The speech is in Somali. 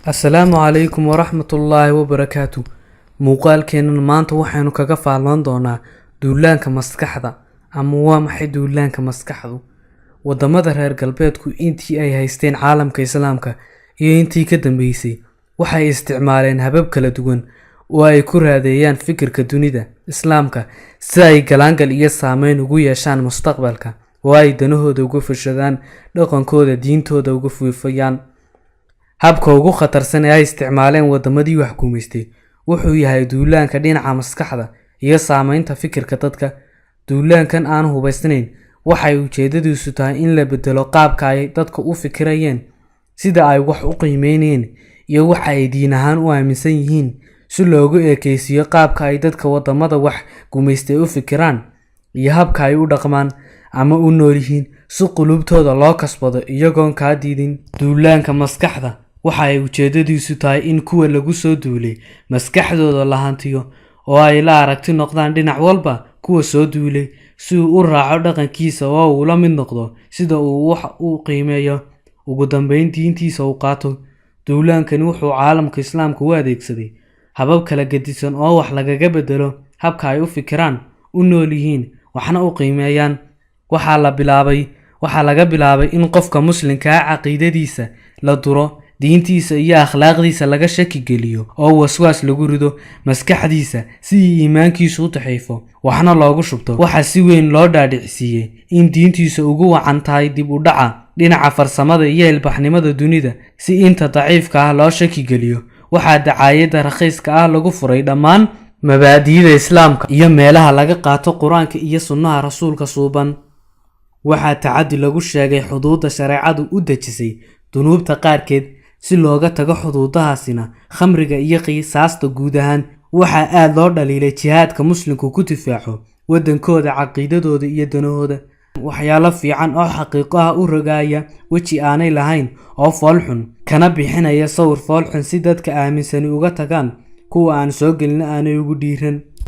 السلام عليكم ورحمة الله وبركاته. muuqaalkeenan maanta waxaanu kaga faalan doonaa duulaanka maskaxda ama waa maxay duulaanka maskaxdu. wadamada reer galbeedku intii ay haysteen caalamka islaamka iyo intii ka dambeysay waxay isticmaaleen habab kala duwan oo ay ku raadeeyaan fikirka dunida islaamka si ay galaangal iyo saameyn ugu yeeshaan mustaqbalka oo ay danahooda uga fashadaan dhaqankooda diintooda uga fuufayaan. habka ugu khatarsan ee ay isticmaaleen wadamadii wax guumeystay wuxuu yahay duulaanka dhinaca maskaxda iyo saameynta fikirka dadka. duulaankan aan hubaysnayn waxay ujeedadiisu tahay in la bedelo qaabka ay dadka u fikirayeen, sida ay wax u qiimeynayeen iyo waxa ay diin ahaan u aaminsan yihiin, si loogu ekeysiyo qaabka ay dadka wadamada wax guumeystay u fikiraan iyo habka ay u dhaqmaan ama u nool yihiin, si qulubtooda loo kasbado iyagoon ka diidin. duulaanka maskaxda waxa ay ujeedadiisu tahay in kuwa lagu soo duulay maskaxdooda la hantiyo oo ay la aragti noqdaan dhinac walba kuwa soo duulay, si uu u raaco dhaqankiisa oo uu la mid noqdo sida uu wax u qiimeeyo, ugu dambeyn diintiisa u qaato. duulaankani wuxuu caalamka islaamka u adeegsaday habab kala gedisan oo wax lagaga bedelo habka ay u fikiraan, u nool yihiin, waxna u qiimeeyaan. waxaa laga bilaabay in qofka muslimka ah caqiidadiisa la duro, diintiisa iyo akhlaaqdiisa laga shaki geliyo oo waswaas lagu rido maskaxdiisa si iimaankiisu u taxayfo waxna loogu shubto. waxaa si weyn loo dhaadhicsiiyey in diintiisa ugu wacan tahay dib u dhaca dhinaca farsamada iyo ilbaxnimada dunida, si inta daciifka ah loo shaki geliyo. waxaa dacaayadda rakhiiska ah lagu furay dhammaan mabaadi'da islaamka iyo meelaha laga qaato qur-aanka iyo sunnaha rasuulka suuban. waxaa tacaddi lagu sheegay xuduudda shareecadu u dejisay dunuubta qaarkeed si looga tago xuduudahaasina khamriga iyo qisaasta guud ahaan. waxaa aad loo dhaliilay jihaadka muslimku ku difaaco wadankooda, caqiidadooda iyo danahooda. waxyaalo fiican oo xaqiiqo ah u rogaaya weji aanay lahayn oo foolxun, kana bixinaya sawir foolxun si dadka aaminsani uga tagaan kuwa aan soo gelin aanay ugu dhiiran.